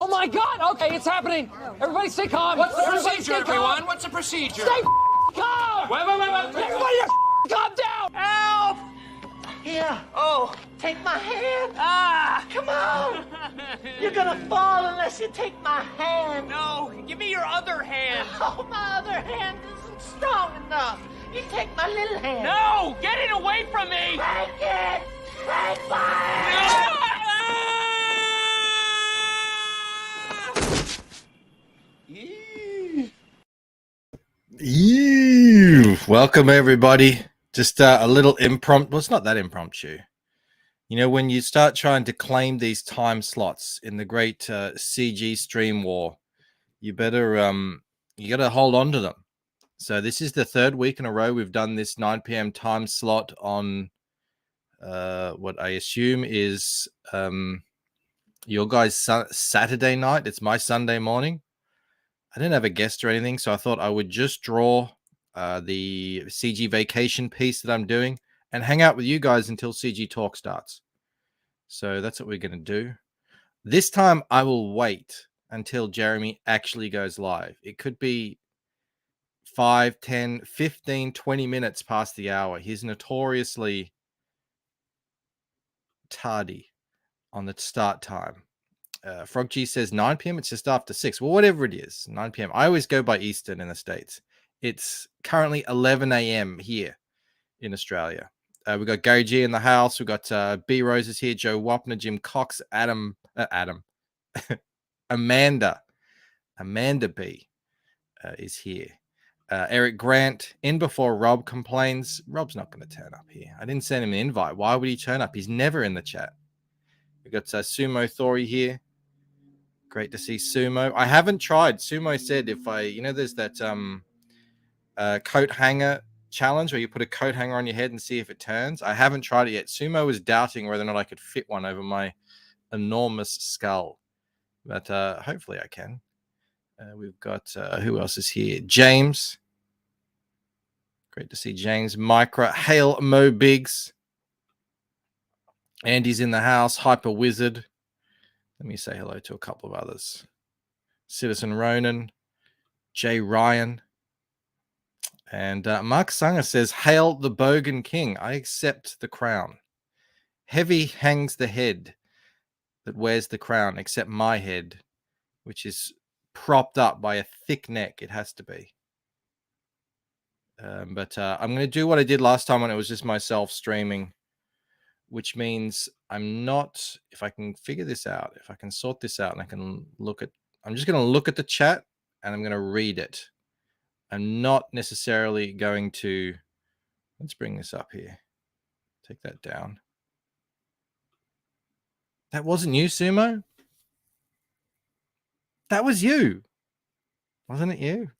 Oh my God! Okay, it's happening. Everybody stay calm. What's the Everybody procedure, stay calm. everyone? What's the procedure? Stay calm. Wait. Everybody, calm down. Help! Here, Oh, take my hand. come on. You're gonna fall unless you take my hand. No, give me your other hand. Oh, my other hand isn't strong enough. You take my little hand. No, get it away from me. Take it. Take my hand. Welcome everybody. Just a little impromptu. Well, it's not that impromptu. You know, when you start trying to claim these time slots in the great CG stream war, you better you got to hold on to them. So this is the third week in a row we've done this 9 p.m. time slot on what I assume is your guys' Saturday night. It's my Sunday morning. I didn't have a guest or anything, so I thought I would just draw the CG vacation piece that I'm doing and hang out with you guys until CG Talk starts. So that's what we're going to do. This time I will wait until Jeremy actually goes live. It could be 5, 10, 15, 20 minutes past the hour. He's notoriously tardy on the start time. Frog G says 9 p.m. It's just after 6. Well, whatever it is, 9 p.m. I always go by Eastern in the States. It's currently 11 a.m. here in Australia. We've got Gary G in the house. We've got B Roses here, Joe Wapner, Jim Cox, Amanda B is here. Eric Grant in before Rob complains. Rob's not going to turn up here. I didn't send him an invite. Why would he turn up? He's never in the chat. We've got Sumo Thori here. Great to see Sumo. I haven't tried. Sumo said if I, you know, there's that coat hanger challenge where you put a coat hanger on your head and see if it turns. I haven't tried it yet. Sumo was doubting whether or not I could fit one over my enormous skull, but hopefully I can. We've got who else is here? James. Great to see James. Micra. Hail Mo Biggs. Andy's in the house. Hyper Wizard. Let me say hello to a couple of others. Citizen Ronan. Jay Ryan. And Mark Sanger says, "Hail the Bogan King. I accept the crown. Heavy hangs the head that wears the crown, except my head, which is propped up by a thick neck. It has to be." But I'm going to do what I did last time when it was just myself streaming, which means I'm not, if I can figure this out, if I can sort this out and I can look at, I'm just going to look at the chat and I'm going to read it. I'm not necessarily going to, let's bring this up here. Take that down. That wasn't you, Sumo? That was you. Wasn't it you?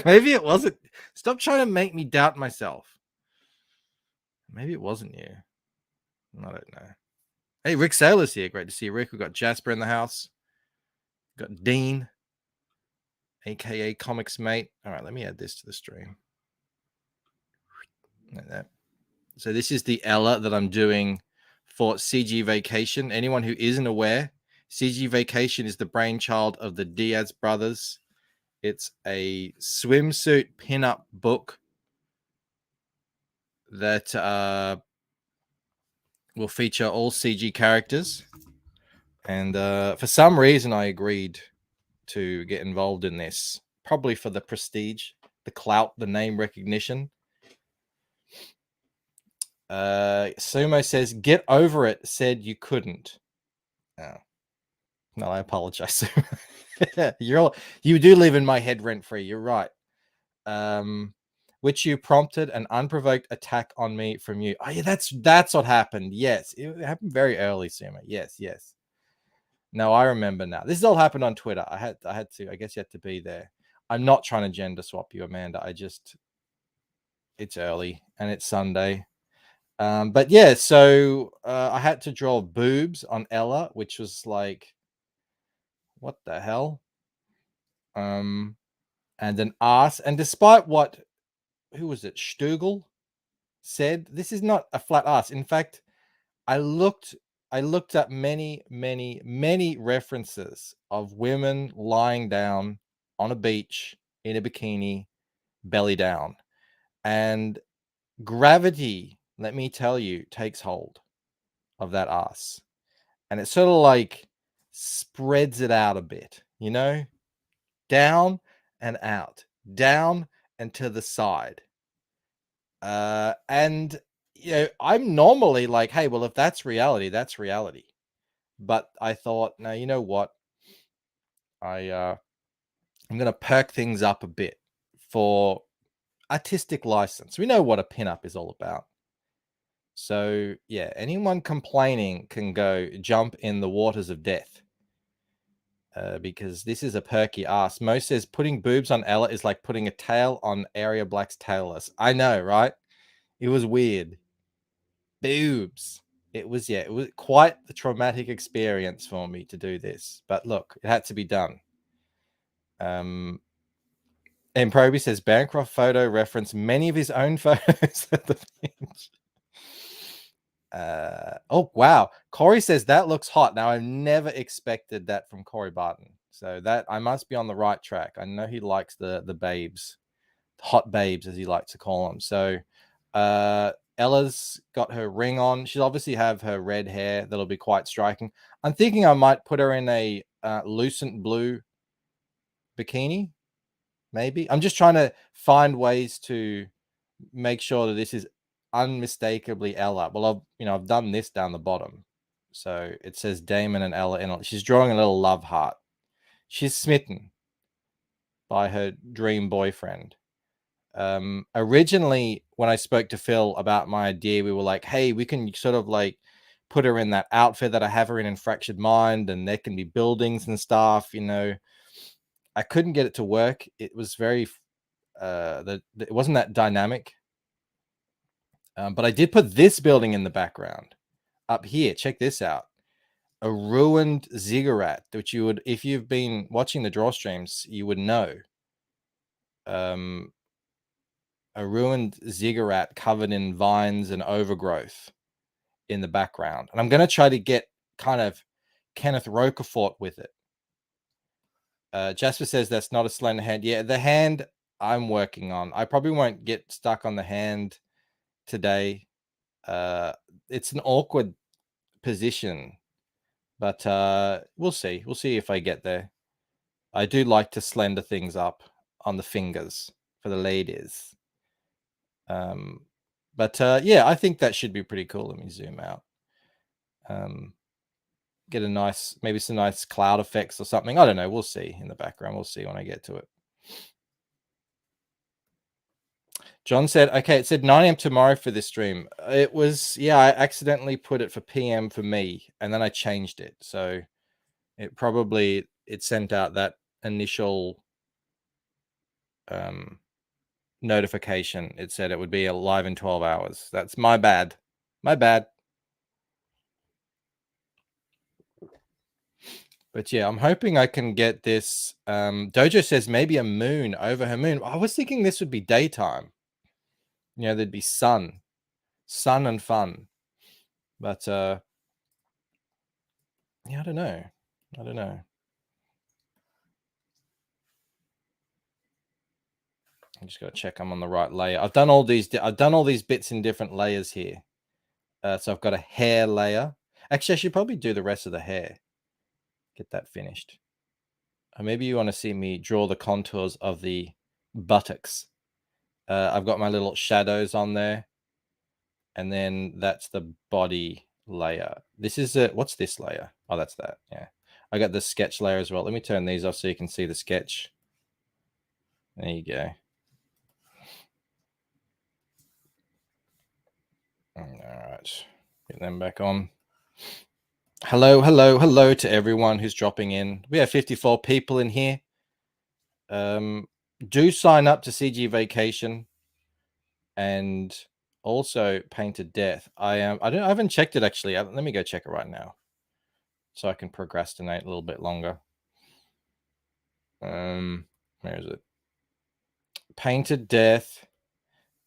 Maybe it wasn't. Stop trying to make me doubt myself. Maybe it wasn't you. I don't know. Hey, Rick Saylor's here. Great to see you, Rick. We've got Jasper in the house. We've got Dean, aka Comics Mate. All right, let me add this to the stream. Like that. So this is the Ella that I'm doing for CG Vacation. Anyone who isn't aware, CG Vacation is the brainchild of the Diaz brothers. It's a swimsuit pin-up book that will feature all CG characters. And for some reason, I agreed to get involved in this. Probably for the prestige, the clout, the name recognition. Sumo says, "Get over it, said you couldn't." Oh. No, I apologize. You do live in my head rent free. You're right. Which you prompted an unprovoked attack on me from you. Oh yeah, that's what happened. Yes, it happened very early, Sumo. Yes. No, I remember now. This all happened on Twitter. I had to. I guess you had to be there. I'm not trying to gender swap you, Amanda. It's early and it's Sunday. But yeah, so I had to draw boobs on Ella, which was like, what the hell? And an ass. And despite what, who was it? Stugel said, this is not a flat ass. In fact, I looked I looked up many references of women lying down on a beach in a bikini, belly down. And gravity, let me tell you, takes hold of that ass. And it sort of like spreads it out a bit, you know? Down and out, down and to the side. And you know, I'm normally like, hey, well, if that's reality, that's reality. But I thought, no, you know what? I'm gonna perk things up a bit for artistic license. We know what a pinup is all about. So yeah, anyone complaining can go jump in the waters of death. Because this is a perky ass. Mo says putting boobs on Ella is like putting a tail on Arya Black's tailless. I know, right? It was weird. Boobs. It was quite the traumatic experience for me to do this. But look, it had to be done. And Proby says Bancroft photo referenced many of his own photos at the beach. Oh wow, Corey says that looks hot. Now I've never expected that from Corey Barton, so that I must be on the right track. I know he likes the babes, hot babes as he likes to call them. So Ella's got her ring on. She'll obviously have her red hair that'll be quite striking. I'm thinking I might put her in a lucent blue bikini, maybe. I'm just trying to find ways to make sure that this is unmistakably Ella. Well, I've done this down the bottom, so it says Damon and Ella in it. She's drawing a little love heart. She's smitten by her dream boyfriend. Originally, when I spoke to Phil about my idea, we were like, hey, we can sort of like put her in that outfit that I have her in Fractured Mind, and there can be buildings and stuff, you know. I couldn't get it to work. It was very it wasn't that dynamic. But I did put this building in the background up here. Check this out. A ruined ziggurat, which you would, if you've been watching the draw streams, you would know. A ruined ziggurat covered in vines and overgrowth in the background. And I'm going to try to get kind of Kenneth Roquefort with it. Jasper says that's not a slender hand. Yeah, the hand I'm working on. I probably won't get stuck on the hand today. It's an awkward position, but we'll see. We'll see if I get there. I do like to slender things up on the fingers for the ladies. But yeah, I think that should be pretty cool. Let me zoom out. Get a nice, maybe some nice cloud effects or something. I don't know. We'll see in the background. We'll see when I get to it. John said, okay, it said 9 a.m. tomorrow for this stream. It was, yeah, I accidentally put it for PM for me, and then I changed it. So it sent out that initial notification. It said it would be live in 12 hours. That's my bad. My bad. But yeah, I'm hoping I can get this. Dojo says maybe a moon over her moon. I was thinking this would be daytime. You know, there'd be sun and fun. But yeah, I don't know. I just got to check I'm on the right layer. I've done all these bits in different layers here. So I've got a hair layer. Actually, I should probably do the rest of the hair. Get that finished. Or maybe you want to see me draw the contours of the buttocks. I've got my little shadows on there. And then that's the body layer. This is what's this layer? Oh, that's that. Yeah. I got the sketch layer as well. Let me turn these off so you can see the sketch. There you go. All right. Get them back on. Hello to everyone who's dropping in. We have 54 people in here. Do sign up to CG Vacation and also Painted Death. I haven't checked it actually. Let me go check it right now so I can procrastinate a little bit longer. Where is it? Painted Death.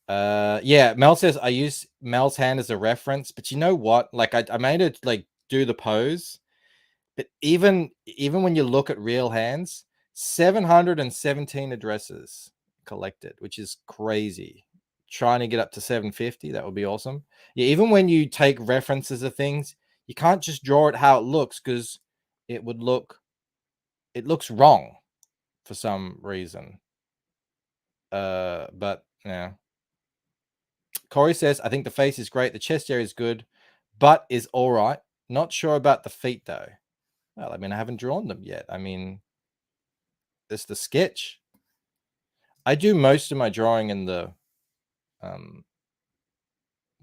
Yeah, Mel says I use Mel's hand as a reference, but you know what? Like I made it like do the pose. But even when you look at real hands, 717 addresses collected, which is crazy. Trying to get up to 750, that would be awesome. Yeah, even when you take references of things, you can't just draw it how it looks, because it looks wrong for some reason. But yeah. Corey says, I think the face is great, the chest area is good, butt is all right. Not sure about the feet though. Well, I mean, I haven't drawn them yet. I mean, this the sketch. I do most of my drawing in the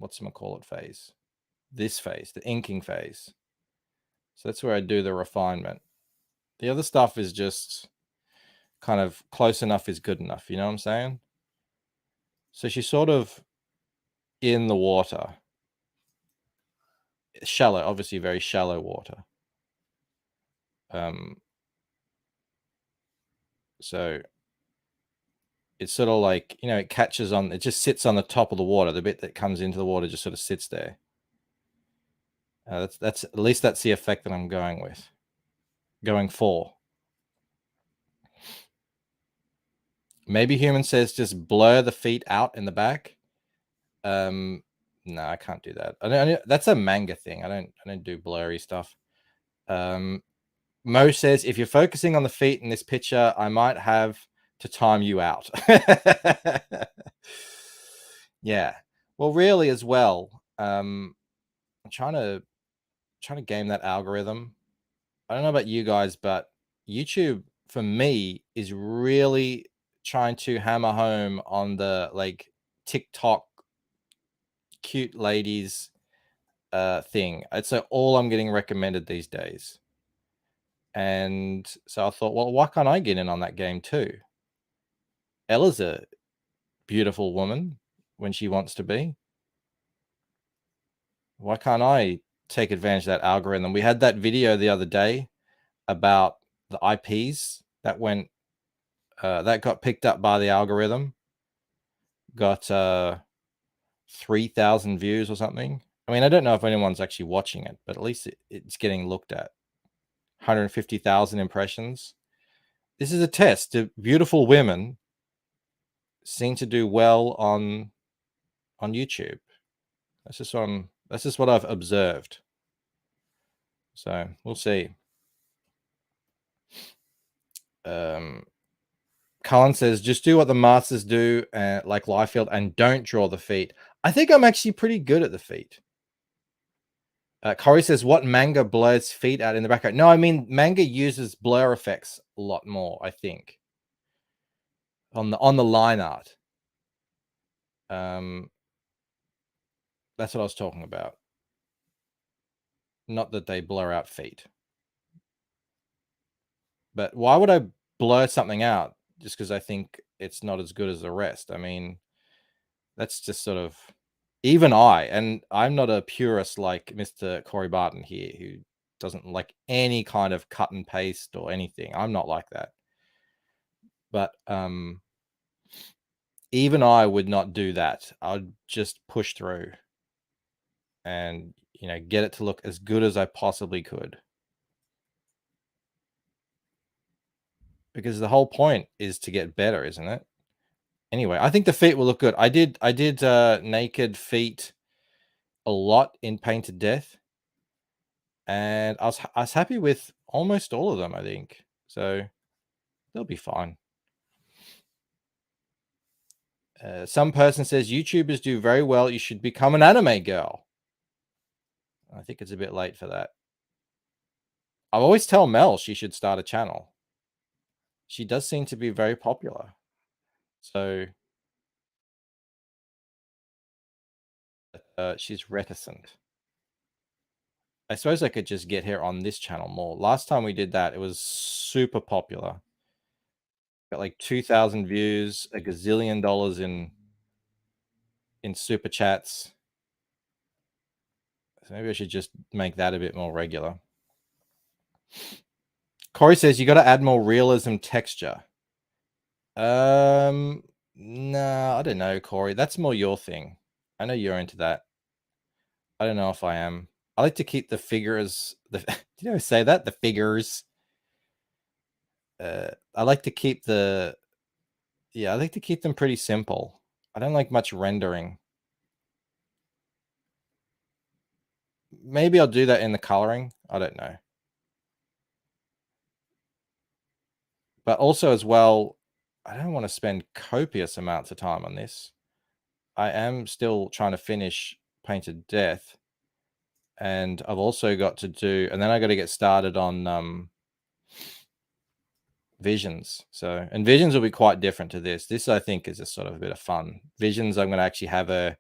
whatchamacallit phase. This phase, the inking phase. So that's where I do the refinement. The other stuff is just kind of close enough is good enough, you know what I'm saying? So she's sort of in the water. Shallow, obviously very shallow water. So it's sort of like, you know, it catches on, it just sits on the top of the water. The bit that comes into the water just sort of sits there. That's at least that's the effect that I'm going for. Maybe Human says just blur the feet out in the back. No, I can't do that. I don't, that's a manga thing. I don't do blurry stuff. Mo says, if you're focusing on the feet in this picture, I might have to time you out. Yeah. Well, really as well. I'm trying to game that algorithm. I don't know about you guys, but YouTube for me is really trying to hammer home on the like TikTok cute ladies thing. It's all I'm getting recommended these days. And so I thought, well, why can't I get in on that game too? Ella's a beautiful woman when she wants to be. Why can't I take advantage of that algorithm? We had that video the other day about the IPs that went that got picked up by the algorithm, got 3,000 views or something. I mean, I don't know if anyone's actually watching it, but at least it's getting looked at. 150,000 impressions. This is a test. Beautiful women seem to do well on YouTube. That's just what I've observed. So we'll see. Cullen says, just do what the masters do, like Liefeld, and don't draw the feet. I think I'm actually pretty good at the feet. Corey says, what manga blurs feet out in the background? No, I mean, manga uses blur effects a lot more, I think, on the line art. That's what I was talking about. Not that they blur out feet. But why would I blur something out just because I think it's not as good as the rest? I mean, that's just sort of, even and I'm not a purist like Mr. Corey Barton here, who doesn't like any kind of cut and paste or anything. I'm not like that. But even I would not do that. I'd just push through and, you know, get it to look as good as I possibly could. Because the whole point is to get better, isn't it? Anyway, I think the feet will look good. I did naked feet a lot in Painted Death, and I was happy with almost all of them, I think. So they'll be fine. Some person says YouTubers do very well. You should become an anime girl. I think it's a bit late for that. I always tell Mel she should start a channel. She does seem to be very popular. So she's reticent. I suppose I could just get her on this channel more. Last time we did that, it was super popular. Got like 2,000 views, a gazillion dollars in super chats. So maybe I should just make that a bit more regular. Corey says you got to add more realism texture. No, I don't know, Corey. That's more your thing. I know you're into that. I don't know if I am. I like to keep the figures. Did you ever say that? The figures. I like to keep the. Yeah, I like to keep them pretty simple. I don't like much rendering. Maybe I'll do that in the coloring. I don't know. But also as well, I don't want to spend copious amounts of time on this. I am still trying to finish Painted Death. And I've also got to do, and then I got to get started on Visions. So, and Visions will be quite different to this. This, I think, is a sort of a bit of fun. Visions, I'm going to actually have her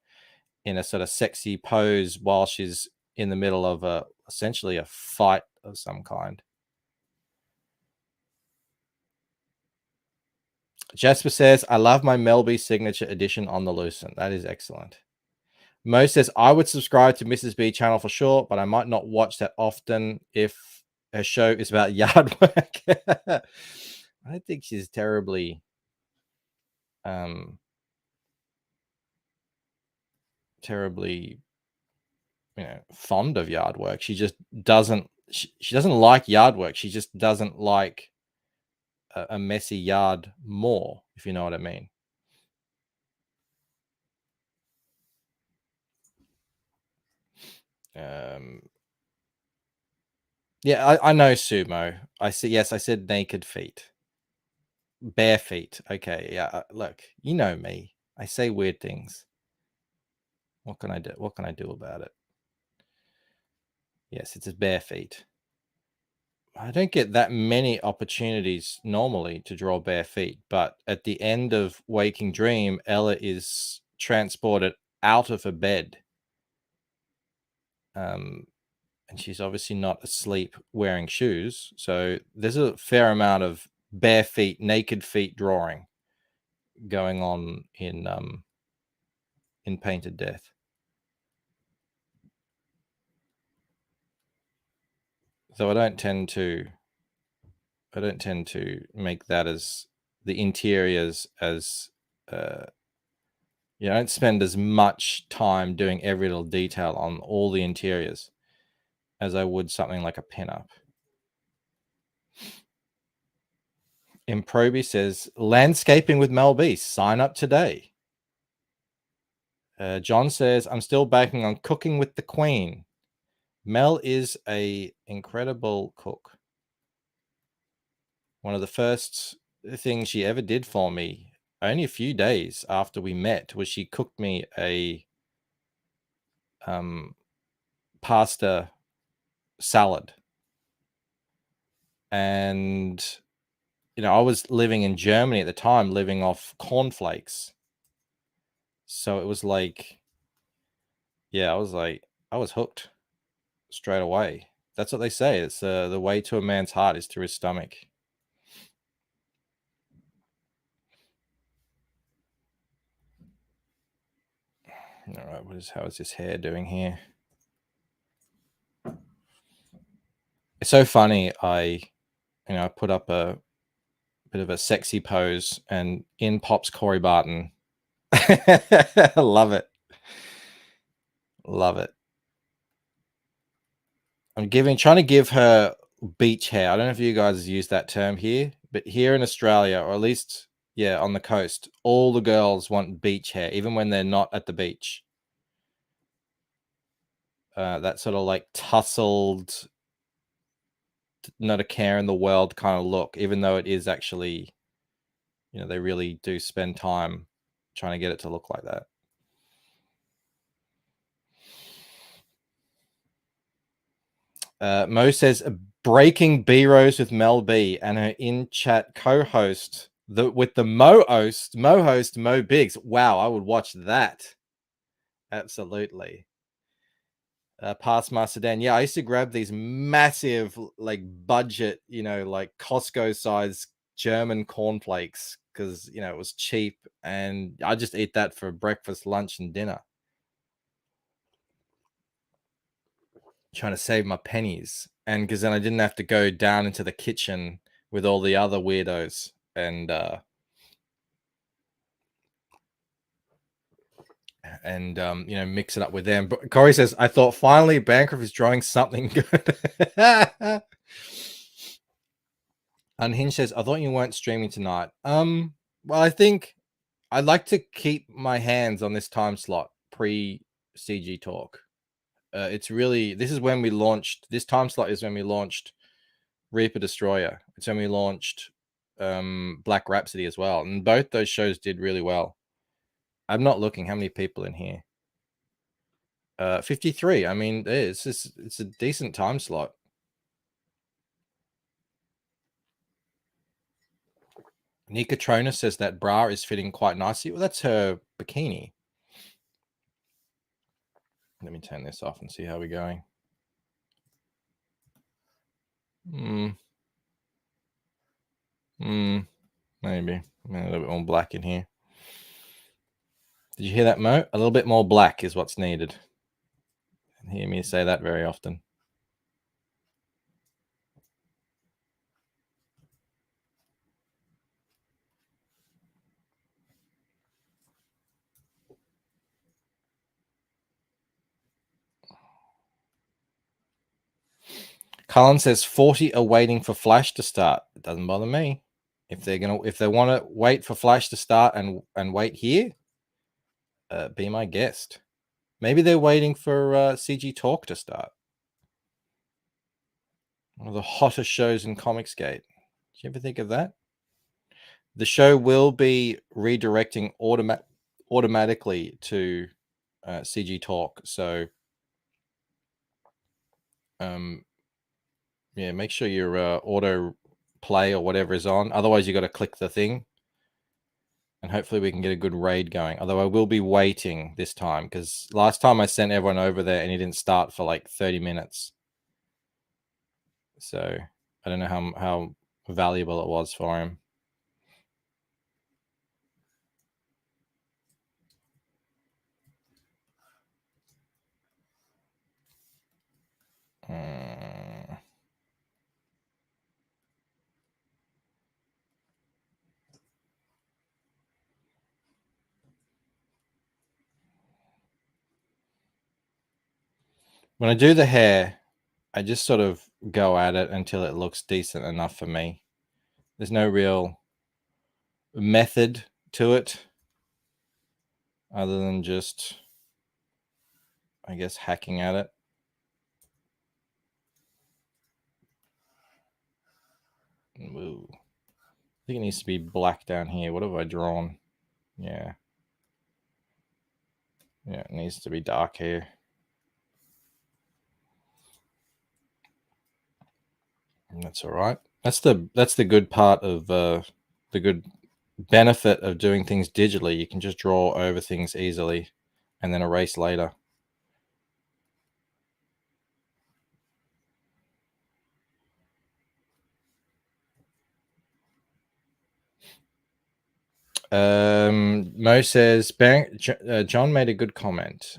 in a sort of sexy pose while she's in the middle of essentially a fight of some kind. Jasper says, I love my Mel B signature edition on the Lucent. That is excellent. Mo says, I would subscribe to Mrs. B channel for sure, but I might not watch that often if her show is about yard work. I don't think she's terribly fond of yard work. She just doesn't she doesn't like yard work. She just doesn't like a messy yard more, if you know what I mean. Yeah, I know, Sumo. I said naked feet. Bare feet. Okay, yeah. Look, you know me. I say weird things. What can I do? What can I do about it? Yes, it's his bare feet. I don't get that many opportunities normally to draw bare feet, but at the end of Waking Dream, Ella is transported out of her bed. And she's obviously not asleep wearing shoes. So there's a fair amount of bare feet, naked feet drawing going on in Painted Death. So I don't tend to make that as the interiors as I don't spend as much time doing every little detail on all the interiors as I would something like a pinup. Improby says, landscaping with Mel B. Sign up today. John says, I'm still banking on cooking with the Queen. Mel is a incredible cook. One of the first things she ever did for me, only a few days after we met, was she cooked me a pasta salad. And I was living in Germany at the time, living off cornflakes. So it was like, yeah, I was hooked straight away. That's what they say. It's the way to a man's heart is through his stomach. All right, how is this hair doing here? It's so funny. I put up a bit of a sexy pose, and in pops Corey Barton. Love it. Love it. I'm trying to give her beach hair. I don't know if you guys use that term here, but here in Australia, or at least, yeah, on the coast, all the girls want beach hair, even when they're not at the beach. That sort of like tousled, not a care in the world kind of look, even though it is actually, they really do spend time trying to get it to look like that. Mo says, breaking B-Rose with Mel B and her in-chat co-host with the Mo-host, Mo Biggs. Wow, I would watch that. Absolutely. Past Master Dan. Yeah, I used to grab these massive, like, budget, like Costco size German cornflakes because, it was cheap, and I just eat that for breakfast, lunch, and dinner. Trying to save my pennies, and because then I didn't have to go down into the kitchen with all the other weirdos and mix it up with them. But Corey says, I thought finally Bancroft is drawing something good. Unhinged says, I thought you weren't streaming tonight. Well, I think I'd like to keep my hands on this time slot pre CG talk. It's really, this is when we launched, this time slot is when we launched Reaper Destroyer. It's when we launched Black Rhapsody as well. And both those shows did really well. I'm not looking how many people in here. 53. I mean, it's a decent time slot. Nika Trona says that bra is fitting quite nicely. Well, that's her bikini. Let me turn this off and see how we're going. Maybe a little bit more black in here. Did you hear that, Mo? A little bit more black is what's needed. You hear me say that very often. Colin says 40 are waiting for Flash to start. It doesn't bother me. If they want to wait for Flash to start and wait here, be my guest. Maybe they're waiting for CG Talk to start. One of the hottest shows in Comicsgate. Did you ever think of that? The show will be redirecting automatically to CG Talk. So, yeah, make sure your auto play or whatever is on. Otherwise, you got to click the thing. And hopefully we can get a good raid going. Although I will be waiting this time because last time I sent everyone over there and he didn't start for like 30 minutes. So I don't know how valuable it was for him. When I do the hair, I just sort of go at it until it looks decent enough for me. There's no real method to it other than just, I guess, hacking at it. Ooh. I think it needs to be black down here. What have I drawn? Yeah. Yeah, it needs to be dark here. And that's all right. That's the good part of the good benefit of doing things digitally. You can just draw over things easily and then erase later. Mo says John made a good comment.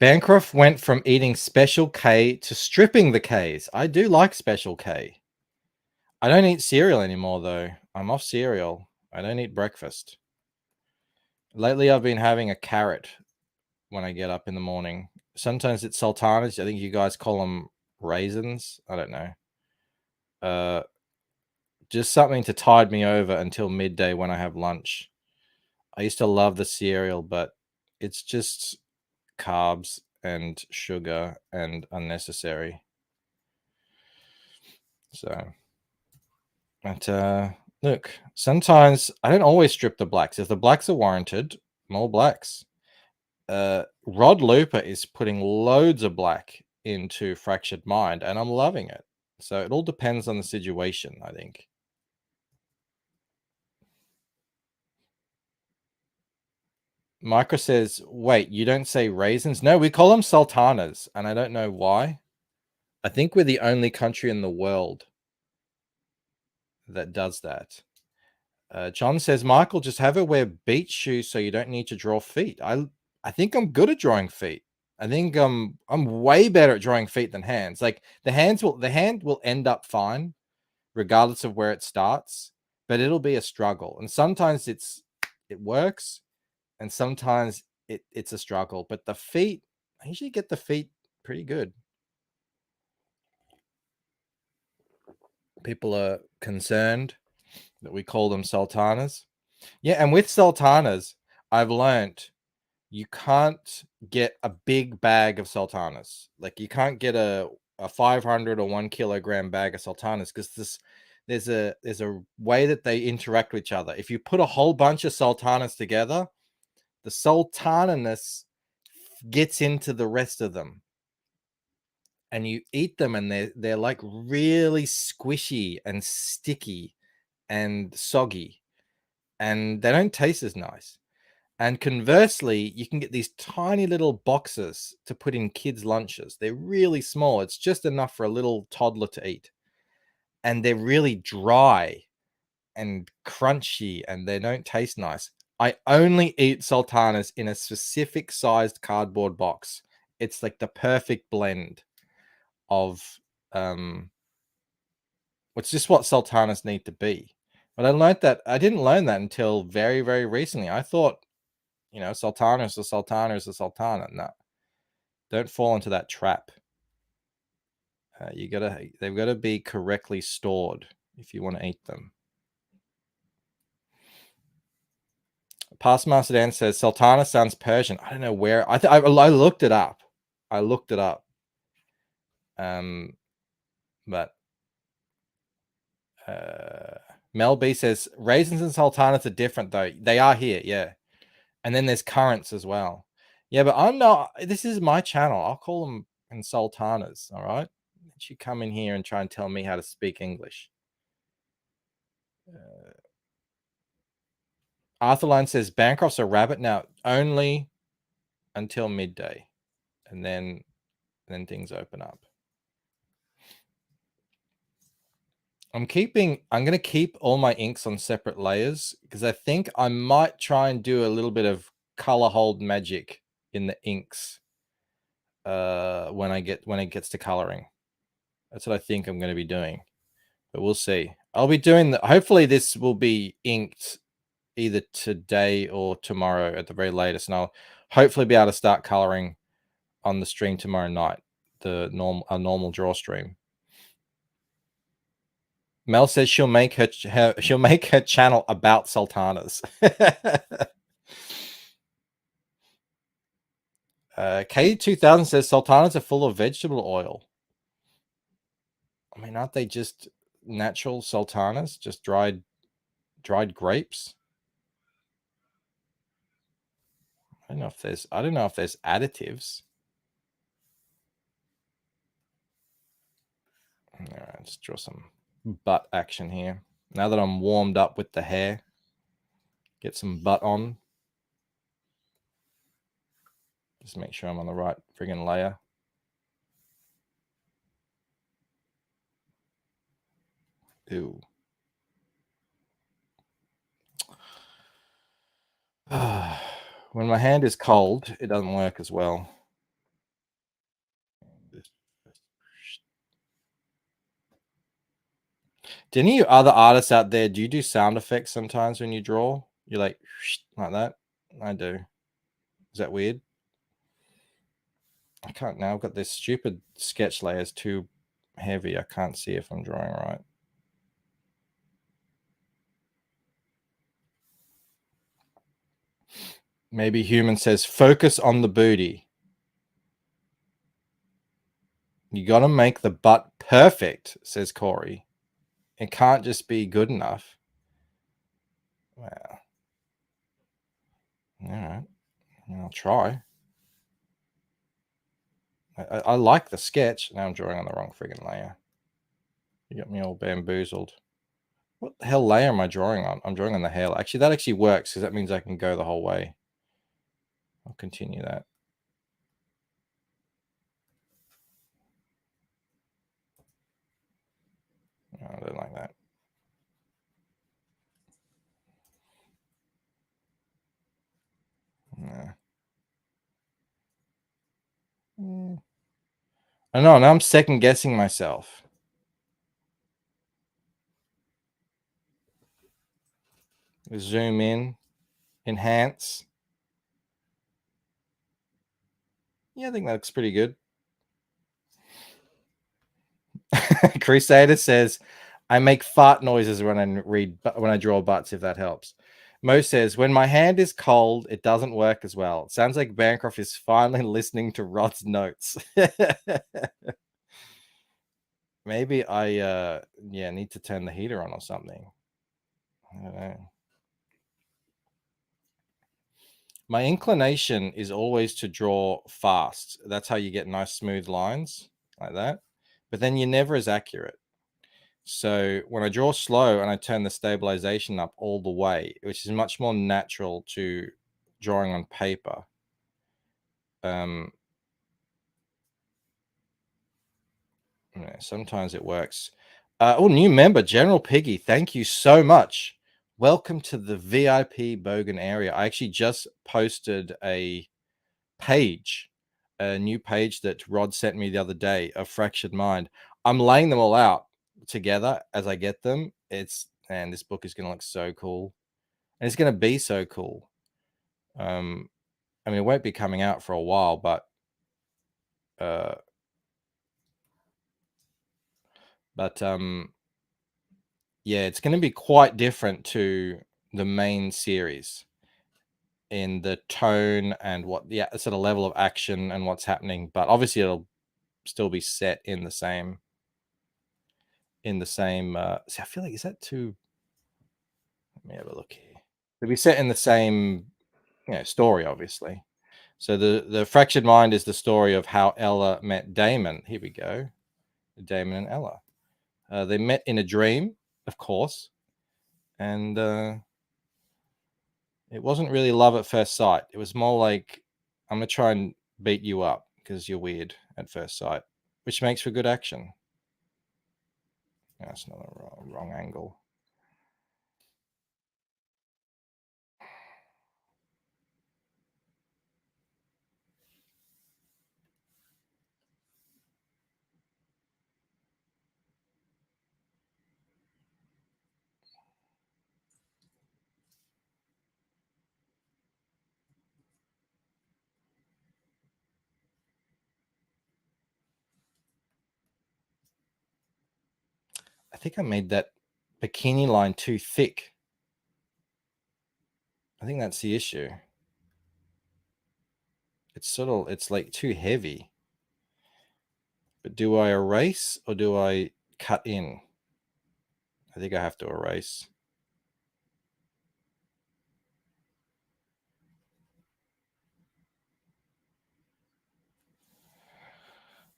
Bancroft went from eating Special K to stripping the Ks. I do like Special K. I don't eat cereal anymore, though. I'm off cereal. I don't eat breakfast. Lately, I've been having a carrot when I get up in the morning. Sometimes it's sultanas. I think you guys call them raisins. I don't know. Just something to tide me over until midday when I have lunch. I used to love the cereal, but it's just carbs and sugar and unnecessary. So, but look, sometimes I don't always strip the blacks. If the blacks are warranted, more blacks. Rod Looper is putting loads of black into Fractured Mind, and I'm loving it. So it all depends on the situation, I think. Micro says, wait, you don't say raisins? No, we call them sultanas, and I don't know why. I think we're the only country in the world that does that. John says, Michael, just have her wear beach shoes so you don't need to draw feet. I think I'm good at drawing feet. I think I'm way better at drawing feet than hands. Like the hand will end up fine, regardless of where it starts, but it'll be a struggle. And sometimes it works, and sometimes it's a struggle. But the feet, I usually get the feet pretty good. People are concerned that we call them sultanas. Yeah, and with sultanas, I've learn't you can't get a big bag of sultanas. Like you can't get a 500 or 1 kilogram bag of sultanas because there's a way that they interact with each other. If you put a whole bunch of sultanas together, the sultananess gets into the rest of them, and you eat them, and they're like really squishy and sticky and soggy, and they don't taste as nice. And conversely, you can get these tiny little boxes to put in kids' lunches. They're really small. It's just enough for a little toddler to eat. And they're really dry and crunchy, and they don't taste nice. I only eat sultanas in a specific sized cardboard box. It's like the perfect blend of it's just what sultanas need to be. But I didn't learn that until very, very recently. I thought, sultana is a sultana is a sultana. No, don't fall into that trap. They've got to be correctly stored if you want to eat them. Past Master Dan says sultana sounds Persian. I don't know where. I looked it up. But Mel B says raisins and sultanas are different though. They are here, yeah. And then there's currants as well. Yeah, but I'm not. This is my channel. I'll call them in sultanas. All right. Don't you come in here and try and tell me how to speak English. Arthurline says Bancroft's a rabbit now, only until midday, and then things open up. I'm going to keep all my inks on separate layers because I think I might try and do a little bit of color hold magic in the inks when it gets to coloring. That's what I think I'm going to be doing, but we'll see. I'll be doing hopefully this will be inked either today or tomorrow at the very latest, and I'll hopefully be able to start coloring on the stream tomorrow night, a normal draw stream. Mel says she'll make her channel about sultanas. K2000 says sultanas are full of vegetable oil. I mean, aren't they just natural sultanas, just dried grapes? I don't know if there's additives. All right, let's draw some butt action here. Now that I'm warmed up with the hair, get some butt on. Just make sure I'm on the right friggin' layer. Ew. When my hand is cold, it doesn't work as well. Do any other artists out there, do you do sound effects sometimes when you draw? You're like that? I do. Is that weird? I can't now. I've got this stupid sketch layers too heavy. I can't see if I'm drawing right. Maybe Human says, focus on the booty. You got to make the butt perfect, says Corey. It can't just be good enough. Well, all right. I'll try. I like the sketch. Now I'm drawing on the wrong friggin' layer. You got me all bamboozled. What the hell layer am I drawing on? I'm drawing on the hair. Actually, that actually works because that means I can go the whole way. I'll continue that. No, I don't like that. Nah. I know. Now I'm second guessing myself. Zoom in, enhance. Yeah, I think that looks pretty good. Crusader says, I make fart noises when I draw butts, if that helps. Mo says, when my hand is cold, it doesn't work as well. It sounds like Bancroft is finally listening to Rod's notes. Maybe I need to turn the heater on or something. I don't know. My inclination is always to draw fast. That's how you get nice smooth lines like that. But then you're never as accurate. So when I draw slow and I turn the stabilization up all the way, which is much more natural to drawing on paper, sometimes it works. New member, General Piggy, thank you so much. Welcome to the VIP Bogan area. I actually just posted a new page that Rod sent me the other day of Fractured Mind. I'm laying them all out together as I get them. This book is going to look so cool, and it's going to be so cool. I mean, it won't be coming out for a while, but yeah, it's going to be quite different to the main series in the tone and what the sort of level of action and what's happening. But obviously, it'll still be set in the same. See, I feel like, is that too? Let me have a look here. It'll be set in the same, story, obviously. So the Fractured Mind is the story of how Ella met Damon. Here we go, Damon and Ella. They met in a dream, of course, and it wasn't really love at first sight. It was more like, I'm gonna try and beat you up because you're weird at first sight, which makes for good action. That's not a wrong angle. I think I made that bikini line too thick. I think that's the issue. It's like too heavy. But do I erase or do I cut in? I think I have to erase.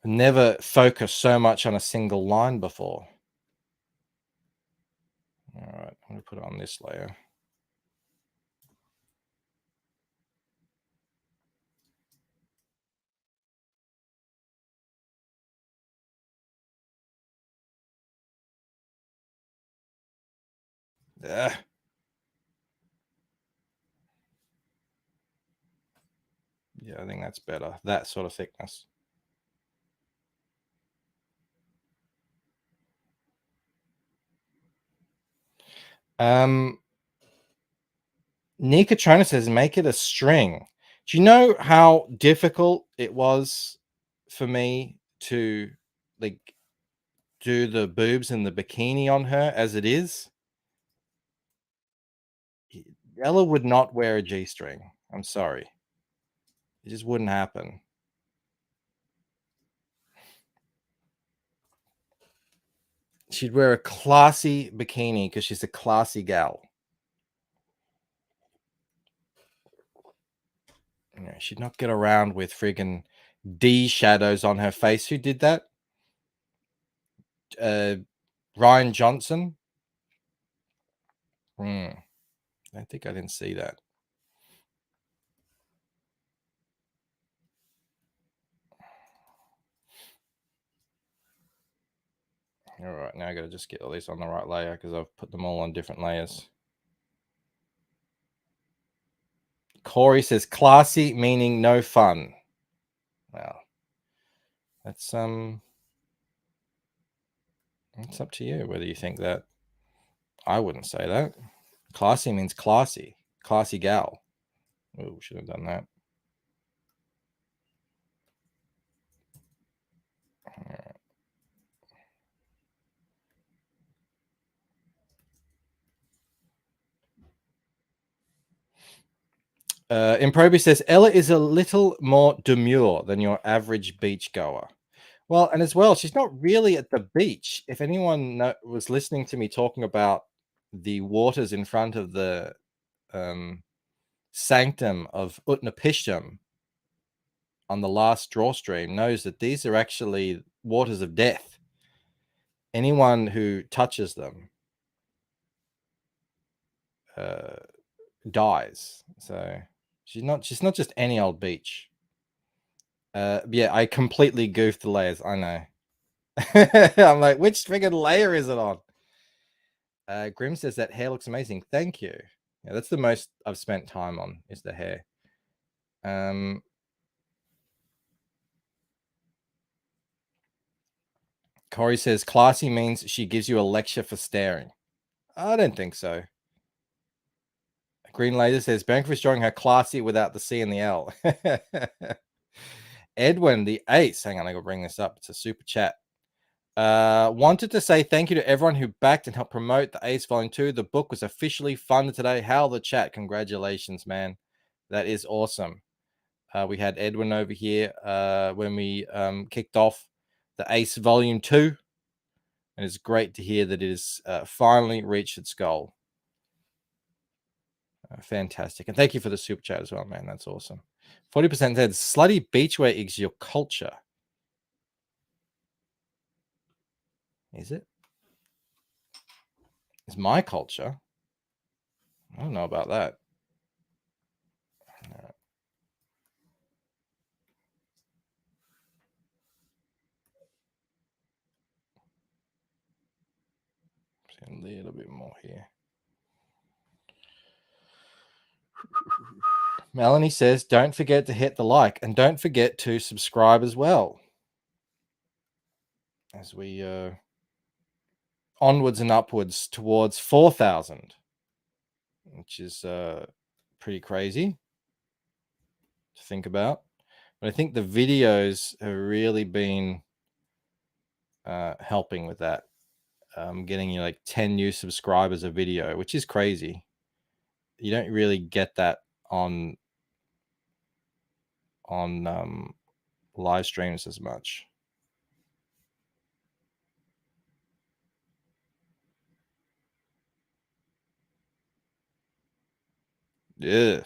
I never focused so much on a single line before. All right, I'm going to put it on this layer. Ugh. Yeah, I think that's better. That sort of thickness. Nikatrona says, make it a string. Do you know how difficult it was for me to do the boobs and the bikini on her as it is? Ella would not wear a G-string. I'm sorry. It just wouldn't happen. She'd wear a classy bikini because she's a classy gal. She'd not get around with friggin' D shadows on her face. Who did that? Ryan Johnson? I think I didn't see that. All right, now I got to just get all these on the right layer because I've put them all on different layers. Corey says, classy meaning no fun. Well, that's it's up to you whether you think that. I wouldn't say that. Classy means classy. Classy gal. Oh, should have done that. Improby says Ella is a little more demure than your average beach goer. Well, and as well, she's not really at the beach. If anyone was listening to me talking about the waters in front of the sanctum of Utnapishtim on the last draw stream, knows that these are actually waters of death. Anyone who touches them dies. So she's not just any old beach. Yeah, I completely goofed the layers. I know. I'm like, which friggin' layer is it on? Grim says that hair looks amazing. Thank you. Yeah, that's the most I've spent time on is the hair. Corey says classy means she gives you a lecture for staring. I don't think so. Green Laser says Banker is showing her classy without the C and the L. Edwin, the ace. Hang on, I gotta bring this up. It's a super chat. Wanted to say thank you to everyone who backed and helped promote the Ace Volume 2. The book was officially funded today. How the chat. Congratulations, man. That is awesome. We had Edwin over here when we kicked off the Ace Volume 2. And it's great to hear that it has finally reached its goal. Fantastic. And thank you for the super chat as well, man. That's awesome. 40% said slutty beachwear is your culture. Is it? It's my culture. I don't know about that. A little bit more here. Melanie says, don't forget to hit the like and don't forget to subscribe as well. As we onwards and upwards towards 4,000, which is pretty crazy to think about. But I think the videos have really been helping with that. Getting you like 10 new subscribers a video, which is crazy. You don't really get that on live streams as much. Yeah.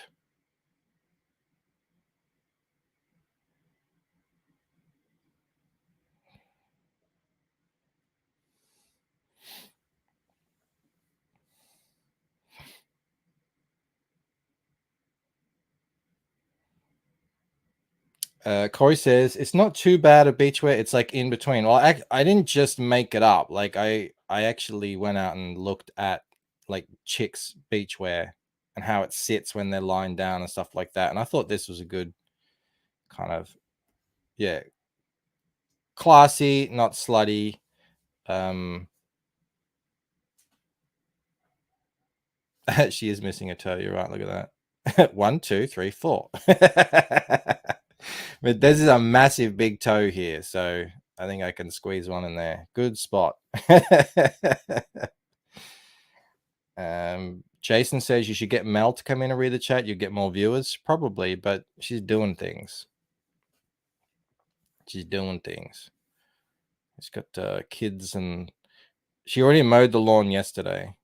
Corey says it's not too bad at beachwear. It's like in between. Well, I didn't just make it up. Like I actually went out and looked at like chicks beachwear and how it sits when they're lying down and stuff like that. And I thought this was a good kind of, yeah, classy, not slutty. She is missing a toe. You're right. Look at that. 1, 2, 3, 4. But this is a massive big toe here, so I think I can squeeze one in there. Good spot. Jason says you should get Mel to come in and read the chat. You get more viewers, probably, but she's doing things. She's doing things. She's got kids, and she already mowed the lawn yesterday.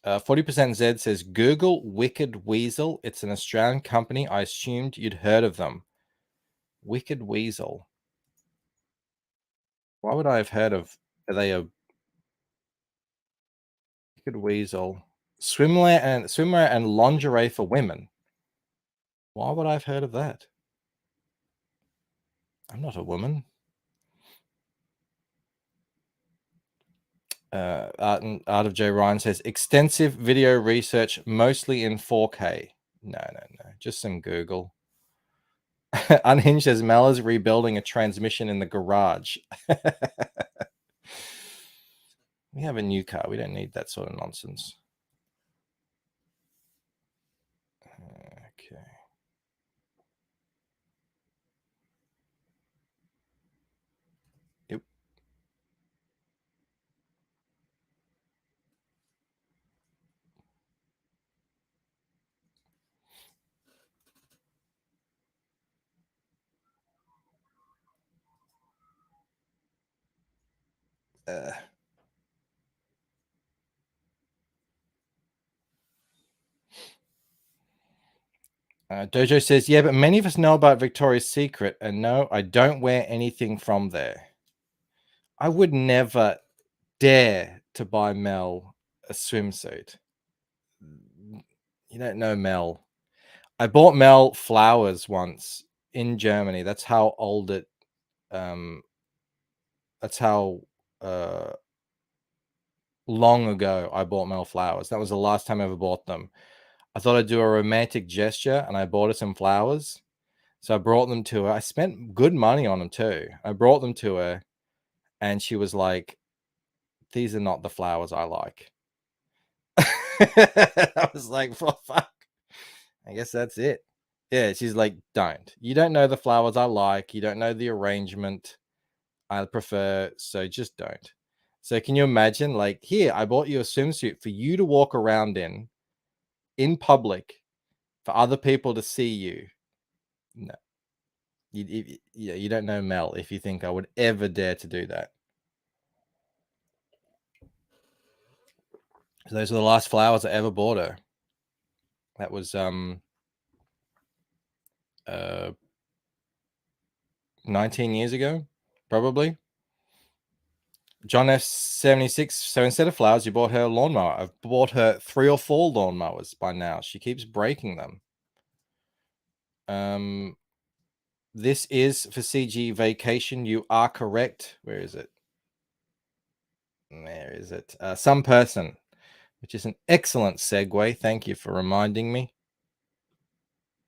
40% Zed says Google Wicked Weasel. It's an Australian company. I assumed you'd heard of them. Wicked Weasel. Why would I have heard of? Are they a Wicked Weasel? Swimwear and lingerie for women. Why would I have heard of that? I'm not a woman. Art of J. Ryan says extensive video research, mostly in 4K. No, just some Google. Unhinged says Mel is rebuilding a transmission in the garage. We have a new car. We don't need that sort of nonsense. Okay. Yep. Dojo says, yeah, but many of us know about Victoria's Secret, and no, I don't wear anything from there. I would never dare to buy Mel a swimsuit. You don't know Mel. I bought Mel flowers once in Germany. That's how old it. That's how long ago I bought Mel flowers. That was the last time I ever bought them. I thought I'd do a romantic gesture, and I bought her some flowers. So I brought them to her. I spent good money on them too. I brought them to her, and she was like, "These are not the flowers I like." I was like, "Well, fuck. I guess that's it." Yeah, she's like, "Don't. You don't know the flowers I like. You don't know the arrangement I prefer. So just don't." So can you imagine? Like, here, I bought you a swimsuit for you to walk around in public, for other people to see you. No. You don't know Mel if you think I would ever dare to do that. So those are the last flowers I ever bought her. That was 19 years ago, probably. John F76. So instead of flowers, you bought her a lawnmower. I've bought her 3 or 4 lawnmowers by now. She keeps breaking them. This is for CG Vacation. You are correct. Where is it? There is it. Some person, which is an excellent segue. Thank you for reminding me.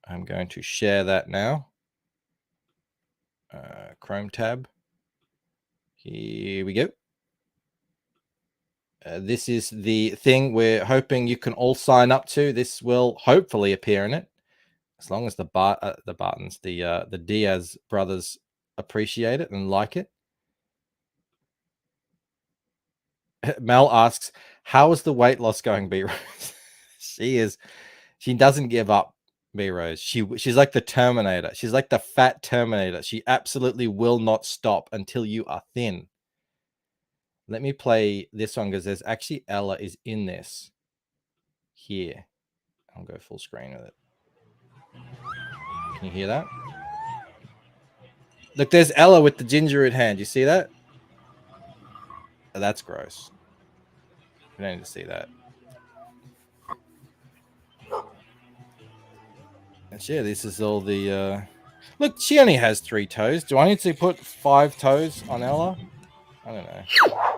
I'm going to share that now. Chrome tab. Here we go. This is the thing we're hoping you can all sign up to. This will hopefully appear in it, as long as the Diaz brothers appreciate it and like it. Mel asks, "How is the weight loss going, B Rose?" She doesn't give up, B Rose. She's like the Terminator. She's like the fat Terminator. She absolutely will not stop until you are thin. Let me play this one because there's actually Ella is in this here. I'll go full screen with it. Can you hear that? Look, there's Ella with the ginger in hand. You see that? Oh, that's gross. We don't need to see that. And yeah, this is all the... Look, she only has 3 toes. Do I need to put 5 toes on Ella? I don't know.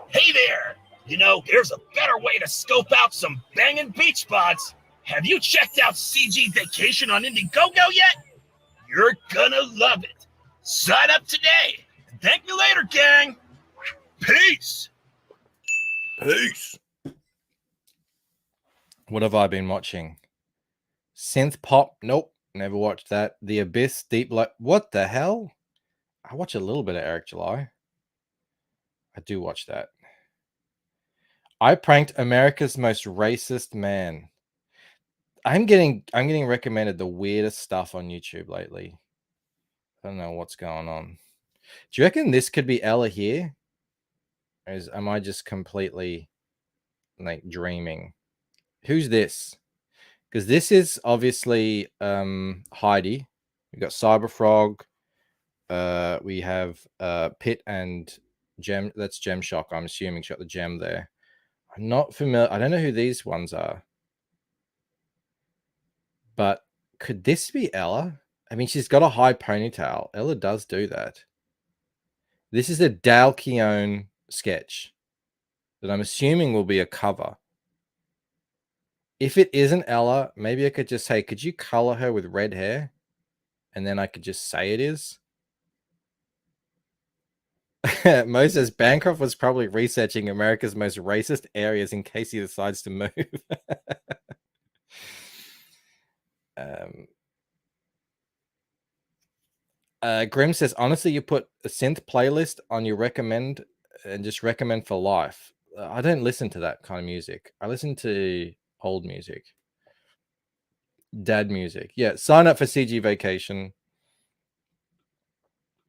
Hey there! You know, there's a better way to scope out some banging beach spots. Have you checked out CG Vacation on Indiegogo yet? You're gonna love it. Sign up today. Thank you later, gang. Peace. Peace. What have I been watching? Synth pop? Nope. Never watched that. The Abyss, Deep Light. What the hell? I watch a little bit of Eric July. I do watch that. I pranked America's most racist man. I'm getting recommended the weirdest stuff on YouTube lately. I don't know what's going on. Do you reckon this could be Ella here? Or am I just completely like dreaming? Who's this? Because this is obviously Heidi. We got Cyberfrog. We have Pit and Gem. That's Gem Shock. I'm assuming she got the gem there. I'm not familiar. I don't know who these ones are. But could this be Ella? I mean, she's got a high ponytail. Ella does do that. This is a Dale Keown sketch that I'm assuming will be a cover. If it isn't Ella, maybe I could just say, could you color her with red hair? And then I could just say it is. Mo says Bancroft was probably researching America's most racist areas in case he decides to move. Grim says, honestly, you put a synth playlist on your recommend and just recommend for life. I don't listen to that kind of music. I listen to old music. Dad music. Yeah, sign up for CG Vacation.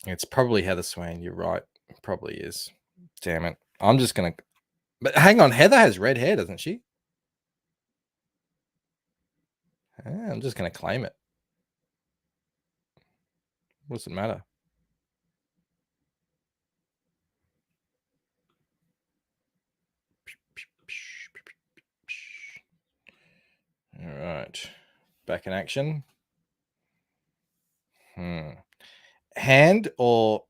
It's probably Heather Swain. You're right. It probably is. Damn it. I'm just going to... But hang on. Heather has red hair, doesn't she? I'm just going to claim it. What does it matter? All right. Back in action. Hand or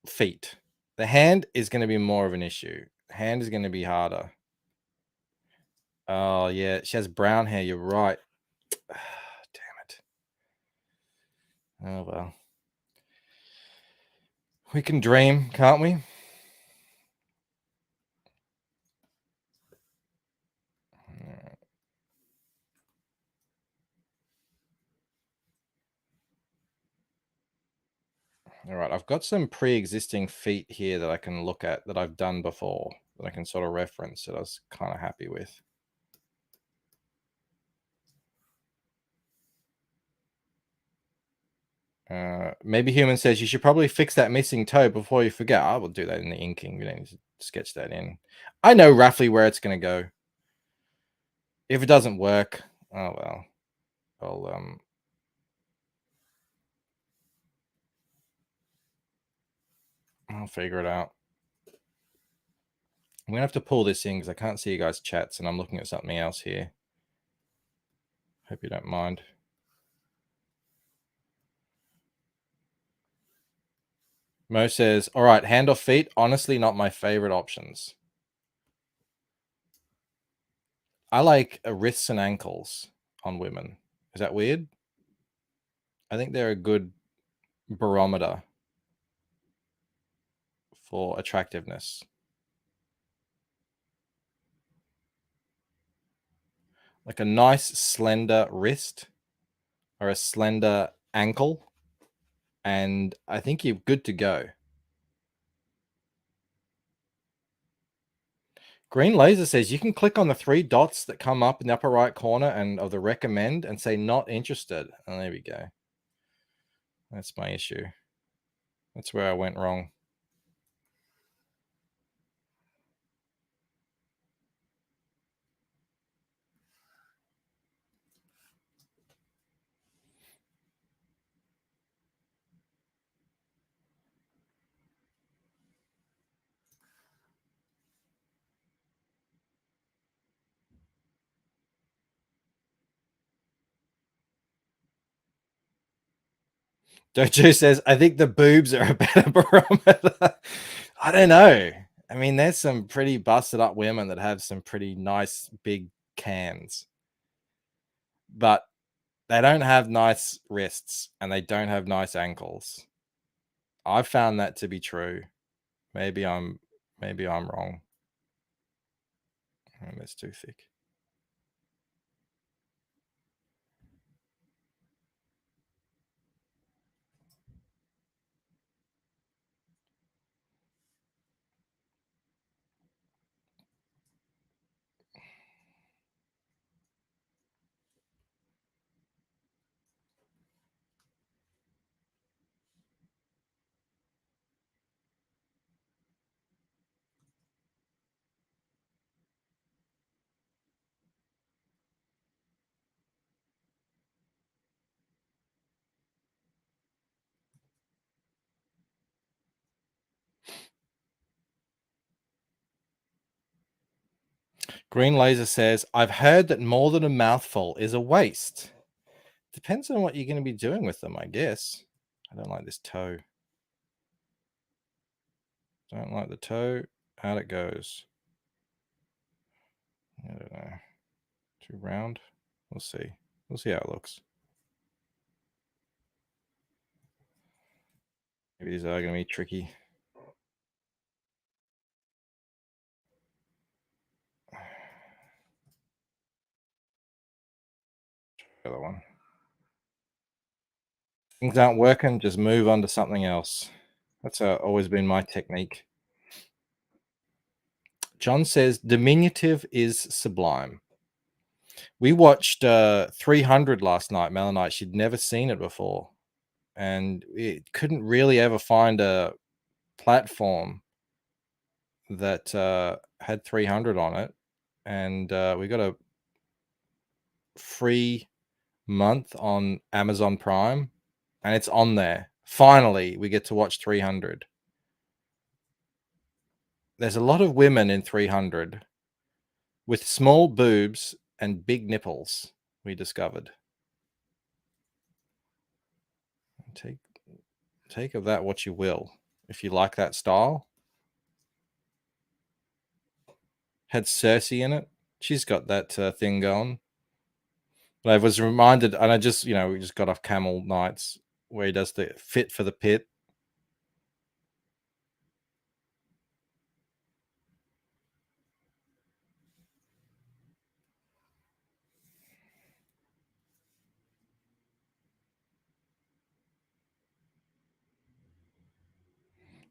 feet? The hand is going to be more of an issue. Hand is going to be harder. Oh, yeah. She has brown hair. You're right. Damn it. Oh, well. We can dream, can't we? All right. I've got some pre-existing feet here that I can look at that I've done before that I can sort of reference that I was kind of happy with. Maybe Human says you should probably fix that missing toe before you forget. I will do that in the inking. We don't need to sketch that in. I know roughly where it's going to go. If it doesn't work, oh well. I'll figure it out. I'm gonna have to pull this in because I can't see you guys' chats, and I'm looking at something else here. Hope you don't mind. Mo says, all right, hand or feet, honestly not my favorite options. I like wrists and ankles on women. Is that weird? I think they're a good barometer for attractiveness. Like a nice slender wrist or a slender ankle, and I think you're good to go. Green Laser says you can click on the 3 dots that come up in the upper right corner and of the recommend and say not interested. Oh, there we go. That's my issue. That's where I went wrong. Dojo says, I think the boobs are a better barometer. I don't know. I mean, there's some pretty busted up women that have some pretty nice big cans. But they don't have nice wrists and they don't have nice ankles. I've found that to be true. Maybe I'm wrong. Oh, that's too thick. Green Laser says, I've heard that more than a mouthful is a waste. Depends on what you're going to be doing with them, I guess. I don't like this toe. Don't like the toe. Out it goes. I don't know. Too round. We'll see. We'll see how it looks. Maybe these are going to be tricky. The other one. Things aren't working, just move on to something else. That's always been my technique. John says diminutive is sublime. We watched 300 last night, Mel and I. She'd never seen it before, and it couldn't really ever find a platform that had 300 on it, and we got a free month on Amazon Prime, and it's on there. Finally, we get to watch 300. There's a lot of women in 300 with small boobs and big nipples, we discovered. Take of that what you will, if you like that style. Had Cersei in it. She's got that thing going. But I was reminded, and I just, we just got off Camel Nights, where he does the fit for the pit.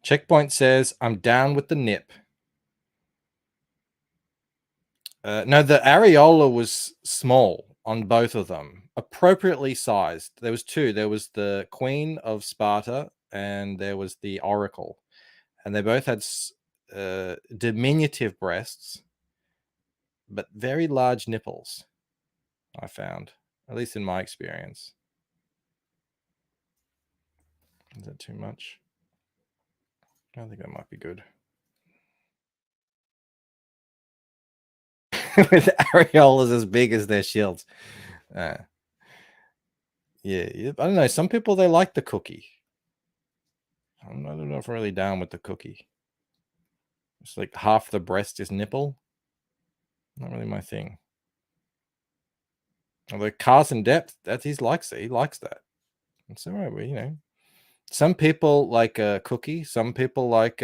Checkpoint says, I'm down with the nip. No, the areola was small on both of them, appropriately sized. There was two. There was the Queen of Sparta and there was the Oracle. And they both had diminutive breasts, but very large nipples, I found, at least in my experience. Is that too much? I think that might be good. With areolas as big as their shields. Yeah, I don't know. Some people, they like the cookie. I don't know if I'm really down with the cookie. It's like half the breast is nipple. Not really my thing. Although Carson Depth, he likes it. He likes that. It's all right. Some people like a cookie. Some people like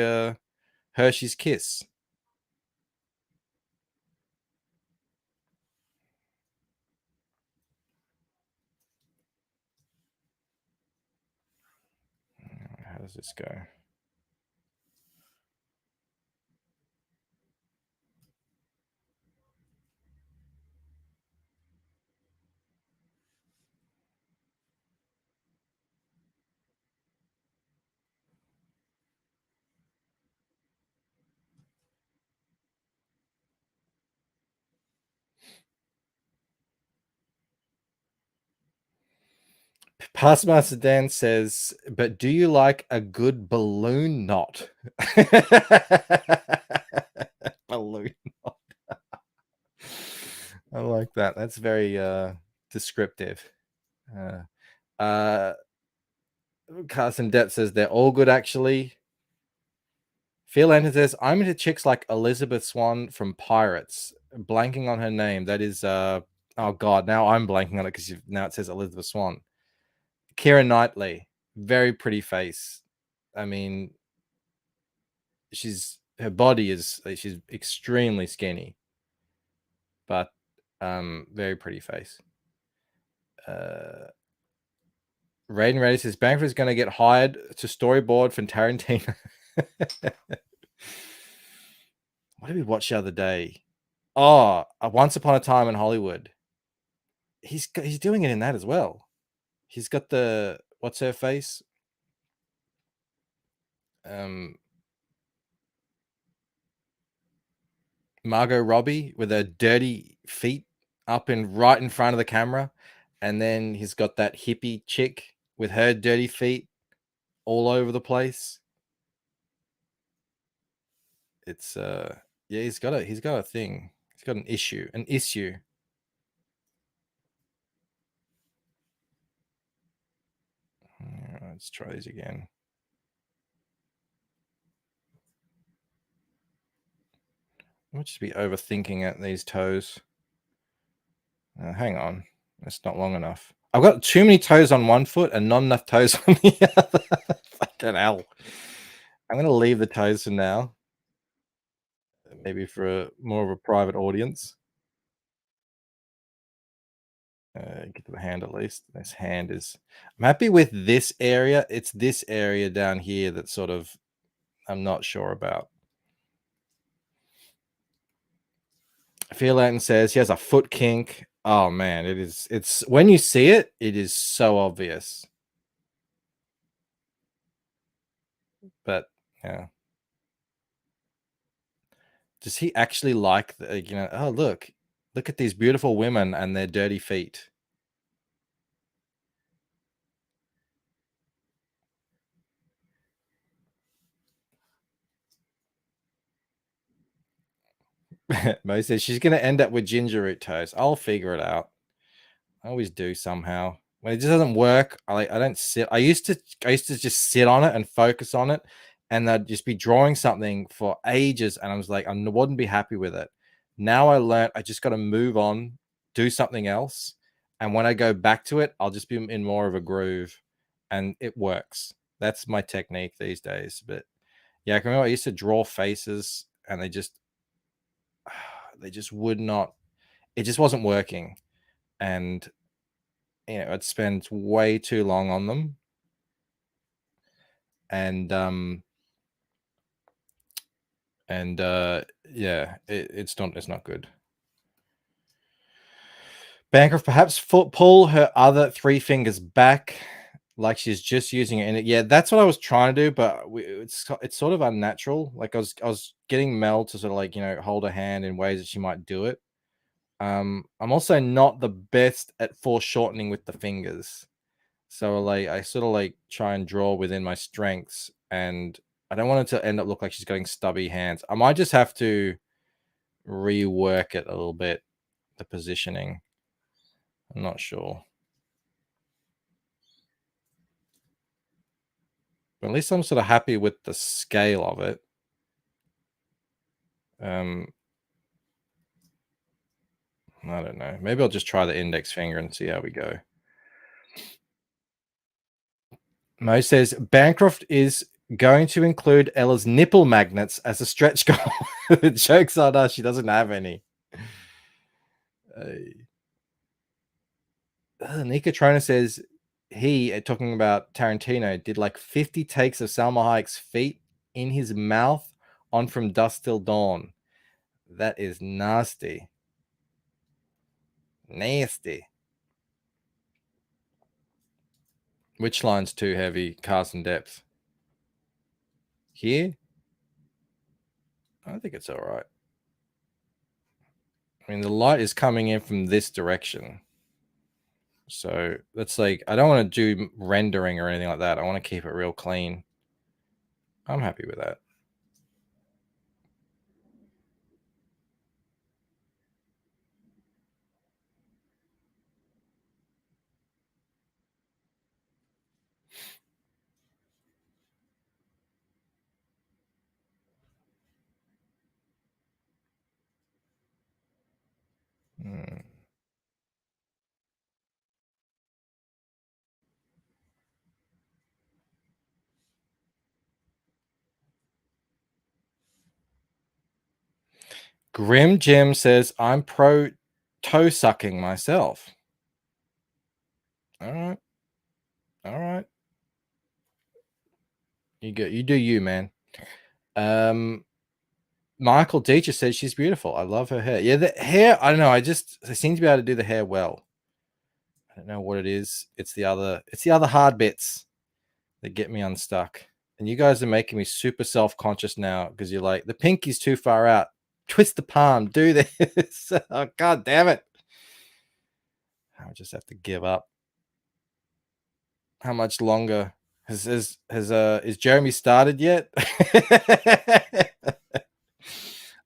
Hershey's Kiss. How does this go? Pastmaster Dan says, but do you like a good balloon knot? Balloon knot. I like that. That's very descriptive. Carson Depp says they're all good, actually. Phil Anderson says, I'm into chicks like Elizabeth Swann from Pirates. Blanking on her name. That is, oh God, now I'm blanking on it because now it says Elizabeth Swann. Keira Knightley, very pretty face. I mean, her body is, she's extremely skinny, but very pretty face. Raiden Reddy says Bangford is going to get hired to storyboard for Tarantino. What did we watch the other day? Oh, Once Upon a Time in Hollywood. He's doing it in that as well. He's got the, what's her face? Margot Robbie with her dirty feet up right in front of the camera, and then he's got that hippie chick with her dirty feet all over the place. It's yeah, he's got a thing. He's got an issue. Let's try these again. I might just be overthinking at these toes. Hang on. That's not long enough. I've got too many toes on one foot and not enough toes on the other. Fucking hell. I'm going to leave the toes for now. Maybe for more of a private audience. Get to the hand at least. This hand is. I'm happy with this area. It's this area down here that sort of I'm not sure about. Phil Latin says he has a foot kink. Oh man, it is. It's when you see it, it is so obvious. But yeah, does he actually like the? You know, oh look at these beautiful women and their dirty feet. Mo says she's going to end up with ginger root toast. I'll figure it out. I always do somehow. When it just doesn't work, I don't sit. I used to just sit on it and focus on it, and I'd just be drawing something for ages, and I was like, I wouldn't be happy with it. Now I learned I just got to move on, do something else, and when I go back to it, I'll just be in more of a groove, and it works. That's my technique these days. But yeah, I can remember I used to draw faces, and they just would not. It just wasn't working, and you know, I'd spend way too long on them, and yeah, it's not good. Bancroft perhaps pull her other 3 fingers back like she's just using it in it. Yeah, that's what I was trying to do, but it's sort of unnatural. Like I was getting Mel to sort of like, you know, hold her hand in ways that she might do it. I'm also not the best at foreshortening with the fingers. So like I sort of like try and draw within my strengths, and I don't want it to end up look like she's getting stubby hands. I might just have to rework it a little bit, the positioning. I'm not sure. But at least I'm sort of happy with the scale of it. I don't know. Maybe I'll just try the index finger and see how we go. Mo says Bancroft is going to include Ella's nipple magnets as a stretch goal. The joke's on us. She doesn't have any. Nika Trona says he, talking about Tarantino, did like 50 takes of Salma Hayek's feet in his mouth on From Dusk Till Dawn. That is nasty. Nasty. Which line's too heavy? Cast and depth. Here? I think it's all right. I mean, the light is coming in from this direction. So that's like, I don't want to do rendering or anything like that. I want to keep it real clean. I'm happy with that. Grim Jim says, I'm pro toe sucking myself. All right. All right. You do you, man. Michael Deecher says she's beautiful. I love her hair. Yeah, the hair, I don't know. I seem to be able to do the hair well. I don't know what it is. It's the other hard bits that get me unstuck. And you guys are making me super self-conscious now because you're like, the pinky's too far out. Twist the palm. Do this. Oh, God damn it. I just have to give up. How much longer? Is Jeremy started yet?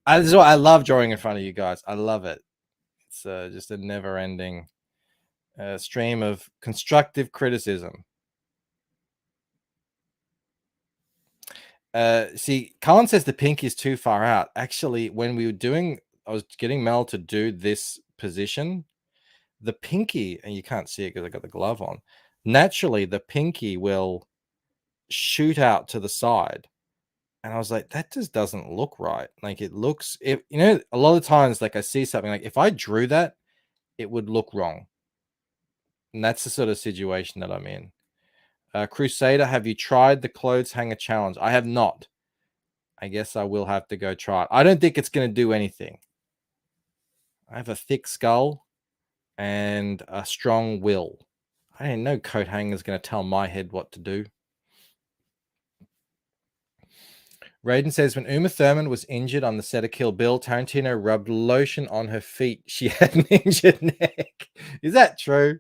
This is why I love drawing in front of you guys. I love it. It's just a never-ending stream of constructive criticism. See, Colin says the pink is too far out. Actually, when we were doing, I was getting Mel to do this position. The pinky, and you can't see it because I got the glove on. Naturally, the pinky will shoot out to the side. And I was like, that just doesn't look right. Like it looks, you know, a lot of times, like I see something like if I drew that, it would look wrong. And that's the sort of situation that I'm in. Crusader, have you tried the clothes hanger challenge? I have not. I guess I will have to go try it. I don't think it's going to do anything. I have a thick skull and a strong will. I didn't know coat hanger is going to tell my head what to do. Raiden says, when Uma Thurman was injured on the set of Kill Bill, Tarantino rubbed lotion on her feet. She had an injured neck. Is that true?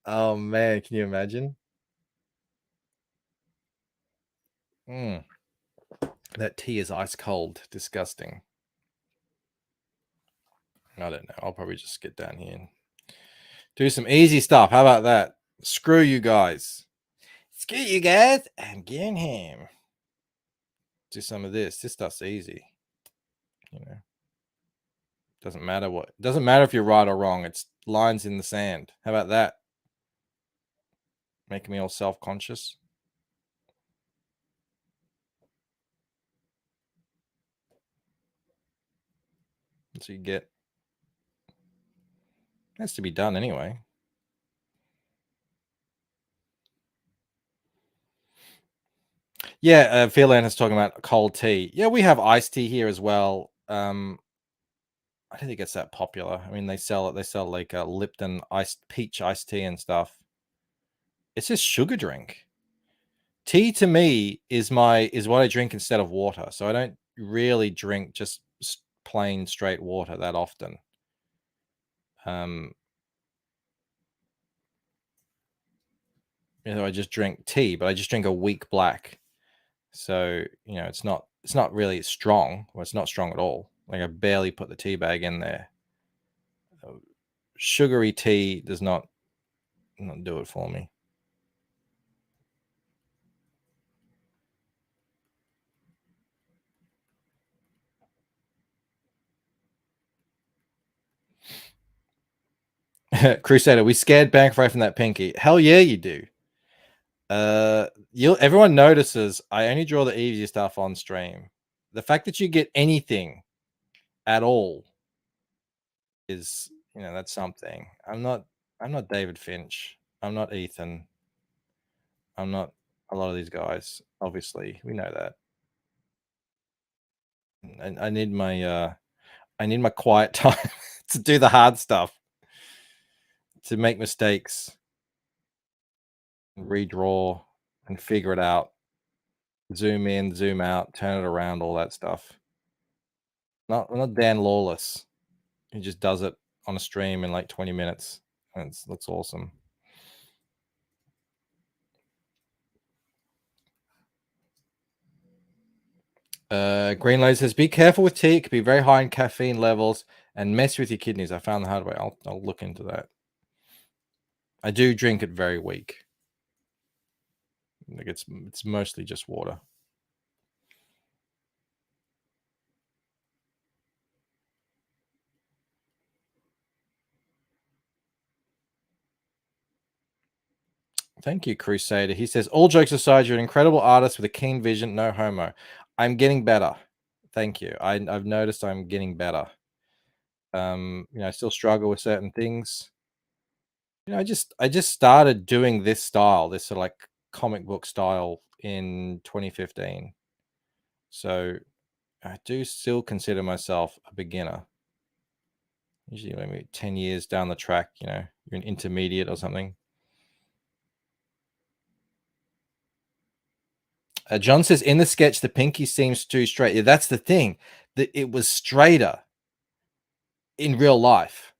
Oh, man. Can you imagine? That tea is ice cold. Disgusting. I don't know. I'll probably just get down here and do some easy stuff. How about that? Screw you guys. Screw you guys. I'm getting him. Do some of this. This stuff's easy. You know. Doesn't matter what. Doesn't matter if you're right or wrong. It's lines in the sand. How about that? Making me all self-conscious. That's what you get. Has to be done anyway. Yeah, Fearland is talking about cold tea. Yeah, we have iced tea here as well. I don't think it's that popular. I mean, they sell it. They sell like Lipton peach iced tea and stuff. It's just sugar drink. Tea to me is what I drink instead of water. So I don't really drink just plain straight water that often. You know, I just drink tea, but I just drink a weak black. So, you know, it's not really strong. Well, it's not strong at all. Like I barely put the tea bag in there. Sugary tea does not do it for me. Crusader, we scared Bankfry from that pinky. Hell yeah, you do. Everyone notices I only draw the easy stuff on stream. The fact that you get anything at all is, you know, that's something. I'm not David Finch. I'm not Ethan. I'm not a lot of these guys. Obviously, we know that. I need my quiet time to do the hard stuff, to make mistakes, redraw, and figure it out. Zoom in, zoom out, turn it around, all that stuff. Not Dan Lawless. He just does it on a stream in like 20 minutes. And it looks awesome. Greenlow says, be careful with tea. It could be very high in caffeine levels and mess with your kidneys. I found the hard way. I'll look into that. I do drink it very weak. Like it's mostly just water. Thank you, Crusader. He says, all jokes aside, you're an incredible artist with a keen vision, no homo. I'm getting better. Thank you. I've noticed I'm getting better. You know, I still struggle with certain things. You know, I just started doing this style, this sort of like comic book style in 2015. So I do still consider myself a beginner. Usually maybe 10 years down the track, you know, you're an intermediate or something. John says, in the sketch, the pinky seems too straight. Yeah, that's the thing. That it was straighter in real life.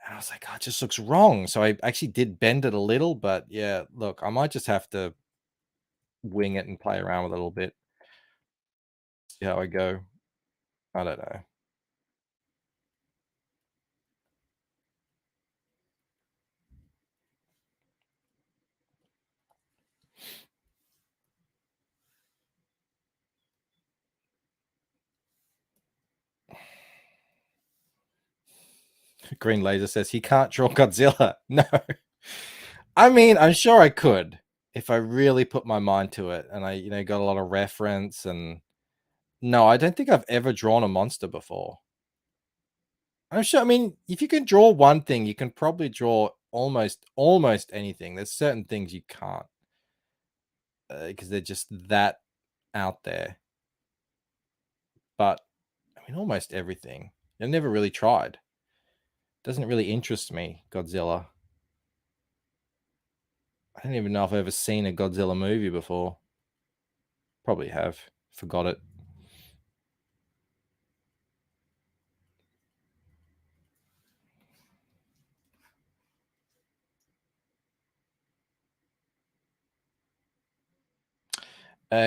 And I was like, oh, it just looks wrong. So I actually did bend it a little. But yeah, look, I might just have to wing it and play around with it a little bit. See how I go. I don't know. Green Laser says he can't draw Godzilla. No. I mean, I'm sure I could if I really put my mind to it and I, you know, got a lot of reference. And no, I don't think I've ever drawn a monster before. I'm sure. I mean, if you can draw one thing, you can probably draw almost anything. There's certain things you can't because they're just that out there. But I mean, almost everything. I've never really tried. Doesn't really interest me, Godzilla. I don't even know if I've ever seen a Godzilla movie before. Probably have. Forgot it.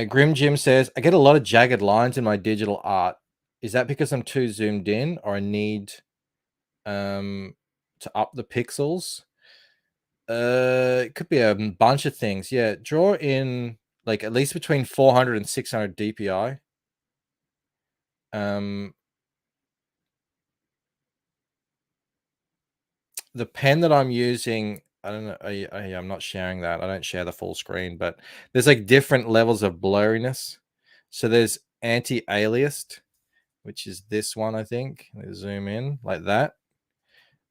Grim Jim says, I get a lot of jagged lines in my digital art. Is that because I'm too zoomed in or I need to up the pixels? It could be a bunch of things. Yeah, draw in like at least between 400 and 600 DPI. The pen that I'm using, I don't know. I'm not sharing that. I don't share the full screen, but there's like different levels of blurriness. So there's anti-aliased, which is this one, I think. Let's zoom in like that,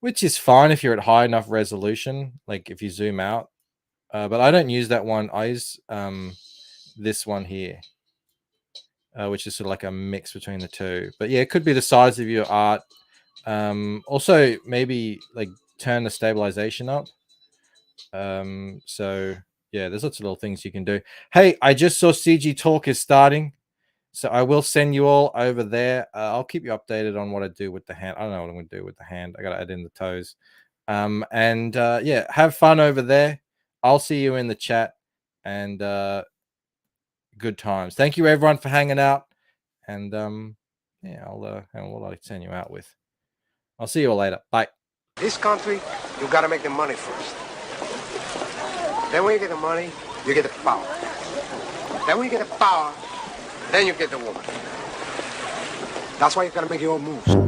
which is fine if you're at high enough resolution, like if you zoom out. But I don't use that one. I use this one here, which is sort of like a mix between the two. But yeah, it could be the size of your art. Also, maybe like turn the stabilization up. So yeah, there's lots of little things you can do. Hey, I just saw CG Talk is starting, so I will send you all over there. I'll keep you updated on what I do with the hand. I don't know what I'm going to do with the hand. I got to add in the toes. Yeah, have fun over there. I'll see you in the chat, and good times. Thank you everyone for hanging out, and yeah, what I'll send you out with. I'll see you all later. Bye. This country, you gotta make the money first. Then when you get the money, you get the power. Then when you get the power, then you get the woman. That's why you gotta make your own moves.